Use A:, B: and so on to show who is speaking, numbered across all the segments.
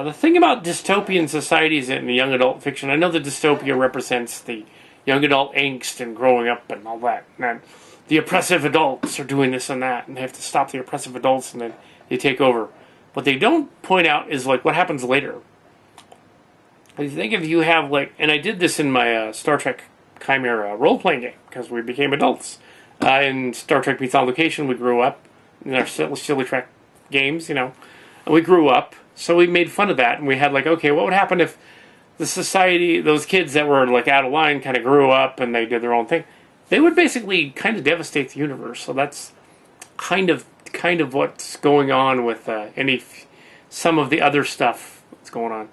A: The thing about dystopian societies in young adult fiction, I know the dystopia represents the young adult angst and growing up and all that. And the oppressive adults are doing this and that, and they have to stop the oppressive adults, and then they take over. What they don't point out is like what happens later. I think if you have like, and I did this in my Star Trek Chimera role-playing game because we became adults. In Star Trek Meets On Location, we grew up in our silly Trek games, and we grew up. So we made fun of that, and we had like, okay, what would happen if the society, those kids that were like out of line, kind of grew up and they did their own thing? They would basically kind of devastate the universe. So that's kind of what's going on with some of the other stuff that's going on.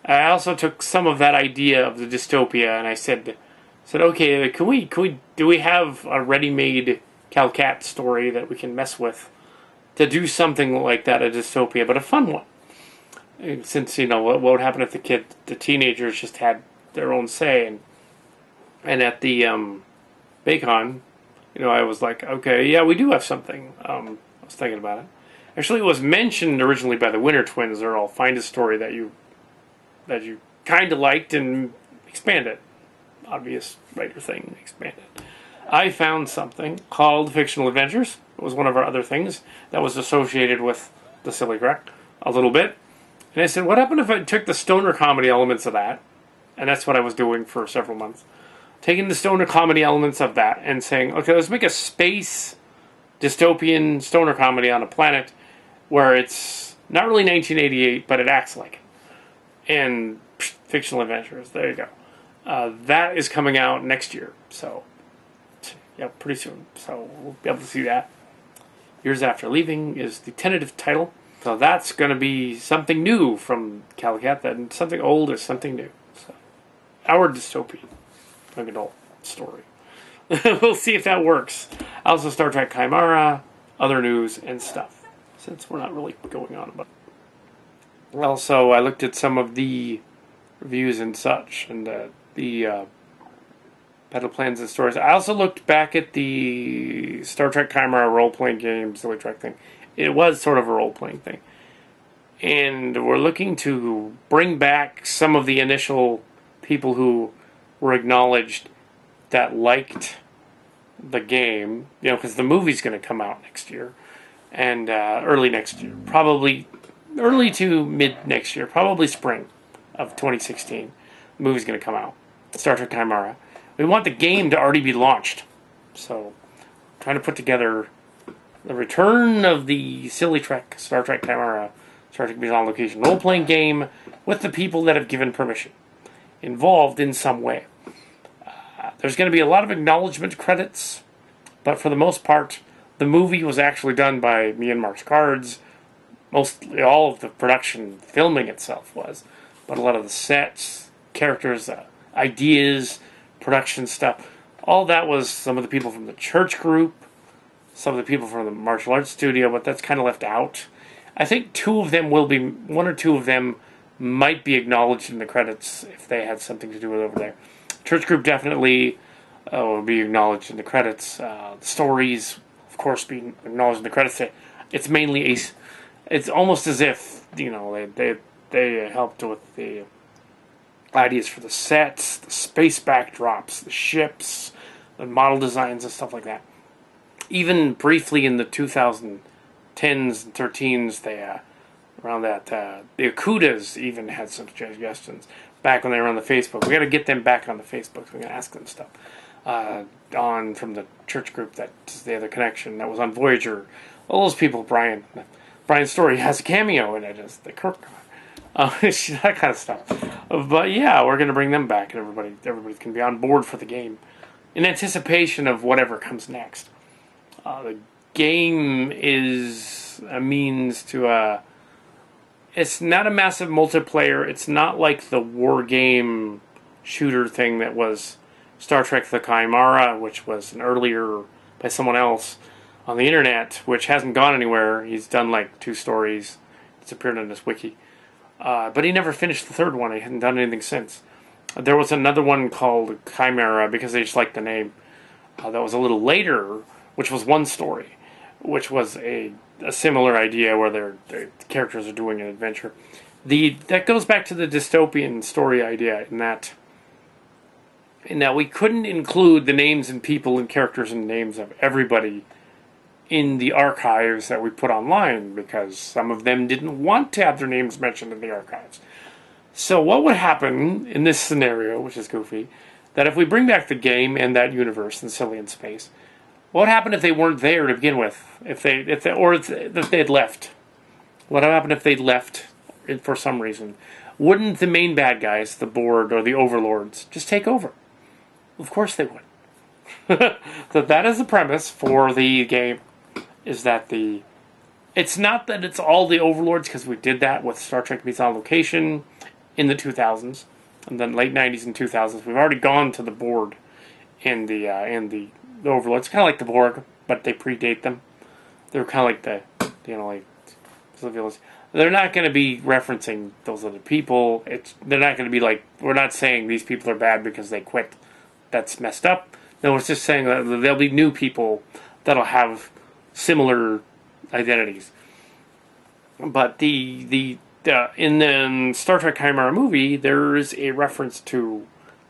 A: I also took some of that idea of the dystopia, and I said, okay, do we have a ready-made Kal Kat story that we can mess with to do something like that, a dystopia, but a fun one? Since, what would happen if the teenagers just had their own say, and at the Baycon, I was like, okay, yeah, we do have something. I was thinking about it. Actually, it was mentioned originally by the Winter Twins. They're all, find a story that you kind of liked and expand it. Obvious writer thing, expand it. I found something called Fictional Adventures. It was one of our other things that was associated with the Silly Trek a little bit. And I said, what happened if I took the stoner comedy elements of that? And that's what I was doing for several months. Taking the stoner comedy elements of that and saying, okay, let's make a space dystopian stoner comedy on a planet where it's not really 1988, but it acts like it. And Fictional Adventures, there you go. That is coming out next year. So, yeah, pretty soon. So we'll be able to see that. Years After Leaving is the tentative title. So that's going to be something new from Kal Kat, and something old is something new. So, our dystopian young adult story. We'll see if that works. Also, Star Trek Chimera, other news and stuff, since we're not really going on about it. Also, I looked at some of the reviews and such, and the battle plans and stories. I also looked back at the Star Trek Chimera role-playing game, Silly Trek thing. It was sort of a role-playing thing. And we're looking to bring back some of the initial people who were acknowledged that liked the game, because the movie's going to come out next year, and early next year, probably early to mid next year, probably spring of 2016. The movie's going to come out, Star Trek Chimera. We want the game to already be launched, so trying to put together the return of the Silly Trek, Star Trek Chimera, Star Trek Meets On Location role-playing game with the people that have given permission, involved in some way. There's going to be a lot of acknowledgement credits, but for the most part, the movie was actually done by me and Mark's Cards. Mostly all of the production, filming itself was, but a lot of the sets, characters, ideas, production stuff, all that was some of the people from the church group, some of the people from the martial arts studio, but that's kind of left out. I think one or two of them might be acknowledged in the credits if they had something to do with over there. Church group definitely will be acknowledged in the credits. The stories, of course, being acknowledged in the credits. It's mainly it's almost as if they helped with the ideas for the sets, the space backdrops, the ships, the model designs, and stuff like that. Even briefly in the 2010s and 13s, they around that the Akutas even had some suggestions back when they were on the Facebook. We got to get them back on the Facebook. So we're gonna ask them stuff on from the church group that's the other connection that was on Voyager. All those people, Brian's story has a cameo in it as the Kirk guy. That kind of stuff. But yeah, we're gonna bring them back, and everybody can be on board for the game in anticipation of whatever comes next. The game is a means to it's not a massive multiplayer. It's not like the war game shooter thing that was Star Trek the Chimera, which was an earlier by someone else on the internet, which hasn't gone anywhere. He's done like 2 stories. It's appeared on this wiki. But he never finished the third one. He hadn't done anything since. There was another one called Chimera, because they just liked the name. That was a little later, which was 1 story, which was a a similar idea where the characters are doing an adventure. That goes back to the dystopian story idea in that we couldn't include the names and people and characters and names of everybody in the archives that we put online because some of them didn't want to have their names mentioned in the archives. So what would happen in this scenario, which is goofy, that if we bring back the game and that universe and silly in space, what would happen if they weren't there to begin with? If they had left? What would happen if they'd left for some reason? Wouldn't the main bad guys, the board or the overlords, just take over? Of course they would. So that is the premise for the game, is that it's not that it's all the overlords, because we did that with Star Trek Meets On Location in the 2000s, and then late 90s and 2000s. We've already gone to the board and the overlords, kind of like the Borg, but they predate them. They're kind of like they're not going to be referencing those other people. They're not going to be like, we're not saying these people are bad because they quit. That's messed up. No, it's just saying that there'll be new people that'll have similar identities. But in the Star Trek Chimera movie, there's a reference to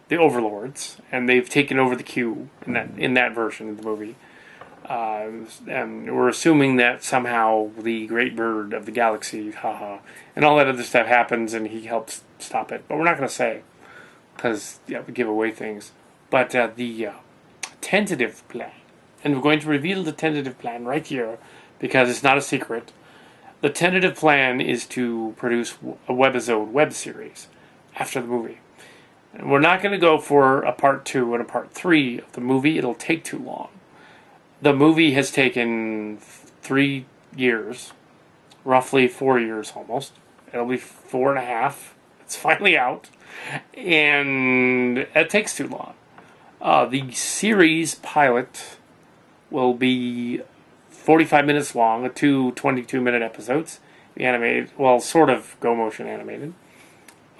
A: the overlords, and they've taken over the queue in that version of the movie. And we're assuming that somehow the great bird of the galaxy, and all that other stuff happens, and he helps stop it. But we're not going to say, because we give away things. But the tentative plan, and we're going to reveal the tentative plan right here, because it's not a secret. The tentative plan is to produce a webisode web series after the movie. And we're not going to go for a part 2 and a part 3 of the movie. It'll take too long. The movie has taken 3 years, roughly 4 years almost. It'll be 4.5. It's finally out. And it takes too long. The series pilot will be 45 minutes long, 2 22-minute episodes. The animated, well, sort of go-motion animated.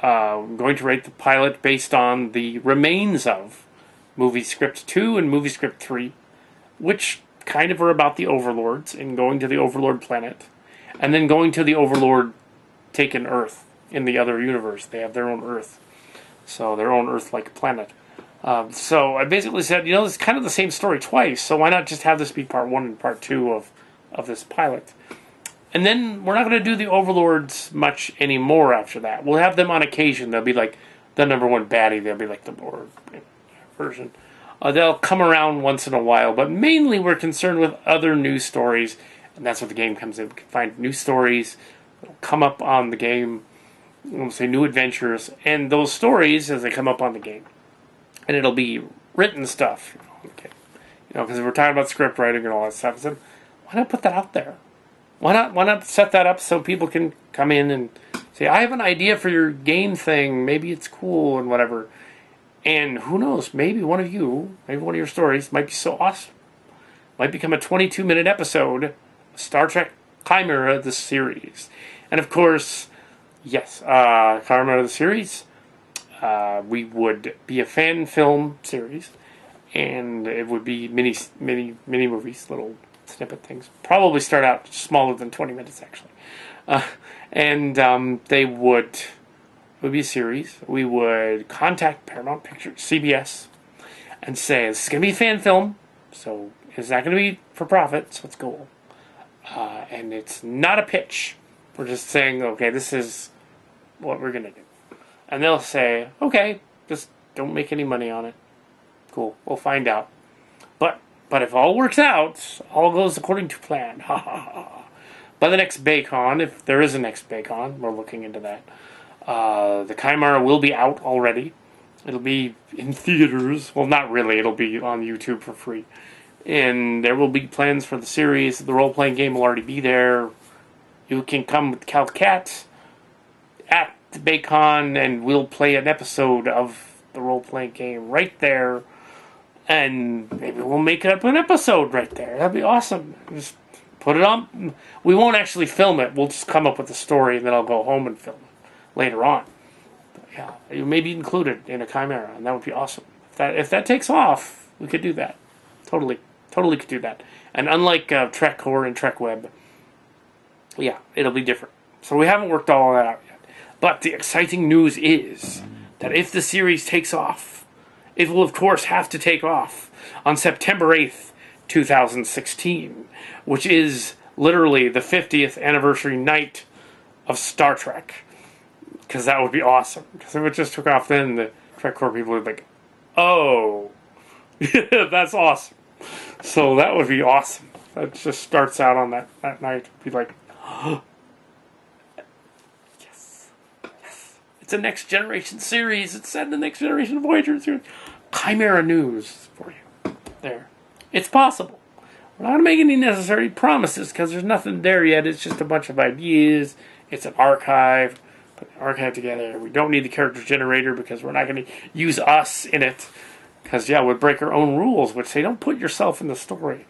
A: I'm going to rate the pilot based on the remains of movie script 2 and movie script 3, which kind of are about the overlords and going to the overlord planet, and then going to the overlord taken Earth in the other universe. They have their own Earth, so their own Earth-like planet. So I basically said, it's kind of the same story twice, so why not just have this be part 1 and part 2 of this pilot? And then we're not going to do the overlords much anymore after that. We'll have them on occasion. They'll be like the number 1 baddie. They'll be like the Borg version. They'll come around once in a while, but mainly we're concerned with other news stories, and that's what the game comes in. We can find new stories that'll come up on the game, we'll say new adventures, and those stories, as they come up on the game, and it'll be written stuff, because we're talking about script writing and all that stuff. I said, why not put that out there? Why not set that up so people can come in and say, I have an idea for your game thing, maybe it's cool and whatever. And who knows, maybe one of your stories might be so awesome. Might become a 22-minute episode, Star Trek Chimera, the series. And of course, yes, Chimera, the series, we would be a fan film series, and it would be mini movies, little snippet things. Probably start out smaller than 20 minutes, actually. They would... It would be a series. We would contact Paramount Pictures, CBS, and say, this is going to be a fan film, so it's not going to be for profit, so it's cool. And it's not a pitch. We're just saying, okay, this is what we're going to do. And they'll say, okay, just don't make any money on it. Cool, we'll find out. But if all works out, all goes according to plan. Ha ha ha. By the next Baycon, if there is a next Baycon, we're looking into that. The Chimera will be out already. It'll be in theaters. Well, not really. It'll be on YouTube for free. And there will be plans for the series. The role-playing game will already be there. You can come with Kal Kat at the Baycon, and we'll play an episode of the role-playing game right there. And maybe we'll make up an episode right there. That'd be awesome. Just put it on. We won't actually film it. We'll just come up with a story, and then I'll go home and film it later on. But yeah, you may be included in a Chimera, and that would be awesome. If that takes off, we could do that. Totally could do that. And unlike Trek Core and Trek Web, Yeah, it'll be different. So we haven't worked all that out yet. But the exciting news is that if the series takes off, it will of course have to take off on September 8th, 2016, which is literally the 50th anniversary night of Star Trek. Because that would be awesome. Because if it just took off then, the Trek Corps people would be like, oh, that's awesome. So that would be awesome. That just starts out on that night. Be like, yes. It's a next generation series. It's set in the next generation Voyager series. Chimera news for you. There. It's possible. We're not going to make any necessary promises because there's nothing there yet. It's just a bunch of ideas. It's an archive. Put an archive together. We don't need the character generator because we're not going to use us in it. Because, yeah, we'd break our own rules, which say don't put yourself in the story.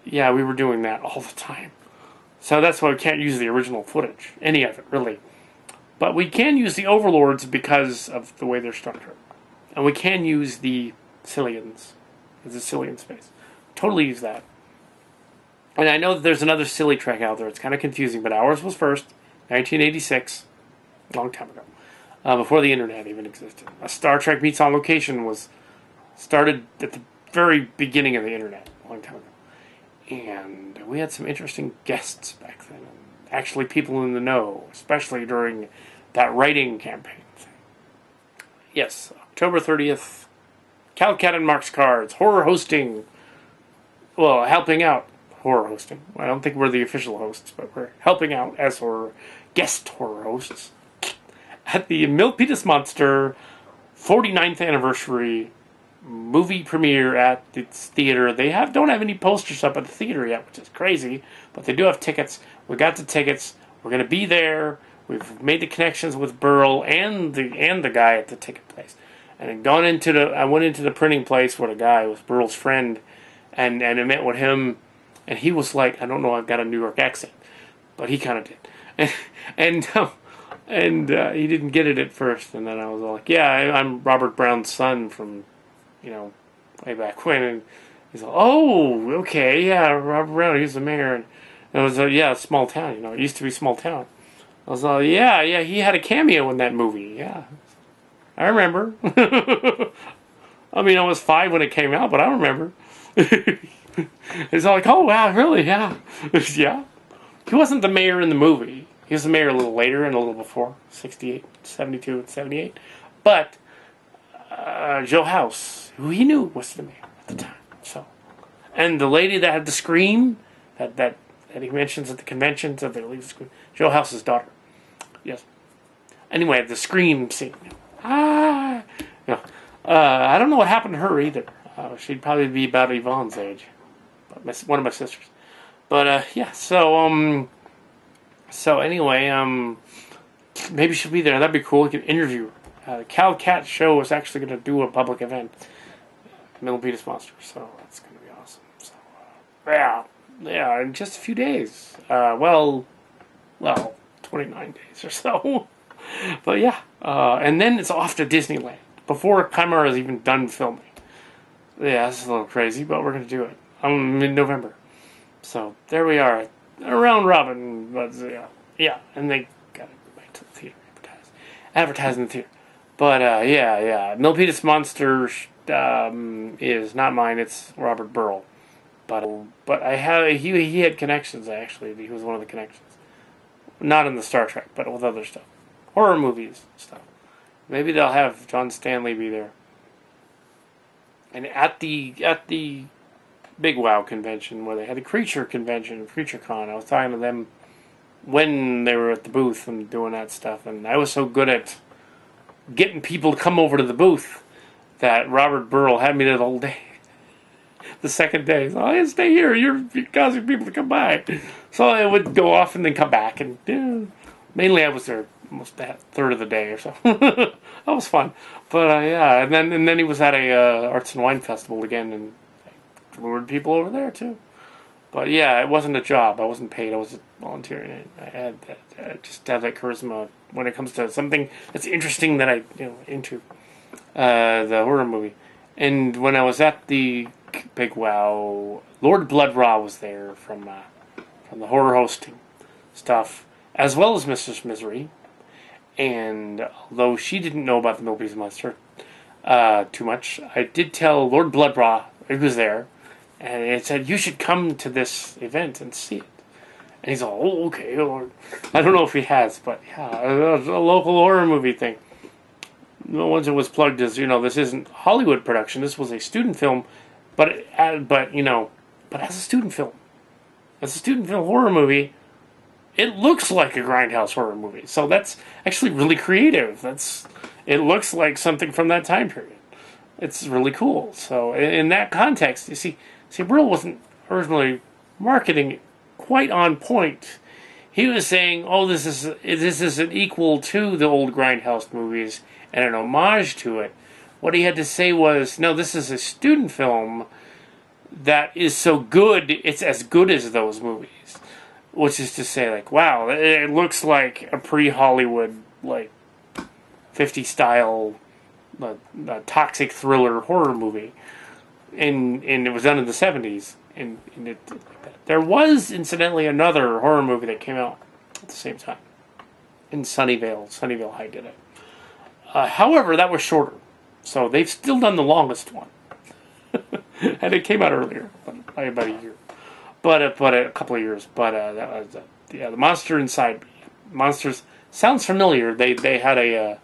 A: Yeah, we were doing that all the time. So that's why we can't use the original footage. Any of it, really. But we can use the Overlords because of the way they're structured. And we can use the Cillians. The Cillian space. Totally use that. And I know that there's another silly Trek out there. It's kind of confusing, but ours was first. 1986. A long time ago. Before the internet even existed. A Star Trek Meets on Location was started at the very beginning of the internet. A long time ago. And we had some interesting guests back then. Actually, people in the know, especially during that writing campaign. Yes, October 30th. Kal Kat and Mark's Cards. Horror hosting. Well, helping out. Horror hosting. I don't think we're the official hosts, but we're helping out as guest horror hosts. At the Milpitas Monster 49th anniversary movie premiere at its theater. They don't have any posters up at the theater yet, which is crazy, but they do have tickets. We got the tickets. We're going to be there. We've made the connections with Burl and the guy at the ticket place. And I went into the printing place where the guy was Burl's friend, and I met with him, and he was like, I don't know, I've got a New York accent, but he kind of did. And he didn't get it at first, and then I was like, yeah, I'm Robert Brown's son from, way back when. And he's like, oh, okay, yeah, Robert Brown, he's the mayor. And it was, small town, it used to be small town. I was like, yeah, he had a cameo in that movie, yeah. I remember. I mean, I was 5 when it came out, but I remember. It's like, oh, wow, really, yeah. Yeah. He wasn't the mayor in the movie. He was the mayor a little later and a little before, 68, 72, and 78. But Joe House, who he knew was the mayor at the time. So, and the lady that had the scream that he mentions at the conventions of the scream, Joe House's daughter. Yes. Anyway, the scream scene. I don't know what happened to her either. She'd probably be about Yvonne's age, but one of my sisters. But So anyway, maybe she'll be there. That'd be cool. We can interview her. The Kal Kat show is actually going to do a public event, Milpitas Monster. So that's going to be awesome. So yeah, in just a few days. Well, 29 days or so. But yeah, and then it's off to Disneyland before Chimera is even done filming. Yeah, this is a little crazy, but we're going to do it. Mid-November. So there we are. Around Robin, but and they got to go back to the theater, advertise in the theater. But Milpitas Monster is not mine. It's Robert Burl. But he had connections actually. He was one of the connections, not in the Star Trek, but with other stuff, horror movies stuff. Maybe they'll have John Stanley be there. And at the Big Wow convention where they had the Creature convention, Creature Con. I was talking to them when they were at the booth and doing that stuff, and I was so good at getting people to come over to the booth that Robert Burl had me there the whole day. The second day, so I stay here. You're causing people to come by. So I would go off and then come back, and mainly I was there almost that third of the day or so. That was fun, but and then he was at a Arts and Wine Festival again, and lured people over there too. But yeah, it wasn't a job. I wasn't paid. I was volunteering. I had just to have that charisma when it comes to something that's interesting that I into the horror movie. And when I was at the Big Wow, Lord Bloodraw was there from the horror hosting. stuff, as well as Mistress Misery. And although she didn't know about the Milpitas Monster too much, I did tell Lord Bloodbraw, he was there, and it said, you should come to this event and see it. And he's all, oh, okay, Lord. I don't know if he has, but yeah, a local horror movie thing. Once it was plugged as, this isn't Hollywood production, this was a student film, but as a student film. As a student film horror movie, it looks like a grindhouse horror movie. So that's actually really creative. It looks like something from that time period. It's really cool. So in that context, you see Brill wasn't originally marketing it quite on point. He was saying, "Oh, this is an equal to the old grindhouse movies and an homage to it." What he had to say was, "No, this is a student film that is so good, it's as good as those movies." Which is to say, like, wow, it looks like a pre-Hollywood, like, 50 style toxic thriller horror movie. And it was done in the 70s. And there was, incidentally, another horror movie that came out at the same time. In Sunnyvale. Sunnyvale High did it. However, that was shorter. So they've still done the longest one. And it came out earlier, by about a year. But a couple of years. But that was the Monster Inside. Monsters sounds familiar. They had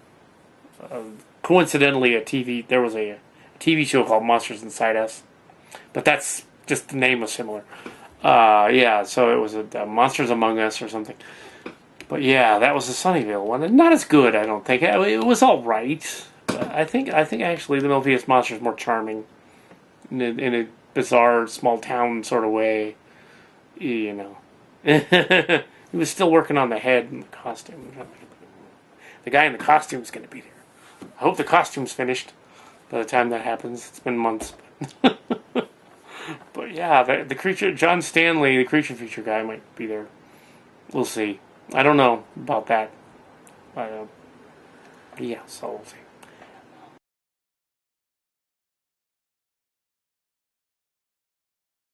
A: coincidentally there was a TV show called Monsters Inside Us, but that's just the name was similar. So it was a Monsters Among Us or something. But yeah, that was the Sunnyvale one, and not as good, I don't think. It was all right. I think actually the Milpitas Monster is more charming in a bizarre small town sort of way. He was still working on the head and the costume. The guy in the costume is going to be there. I hope the costume's finished by the time that happens. It's been months. But yeah, the creature, John Stanley, the creature feature guy, might be there. We'll see. I don't know about that. So we'll see.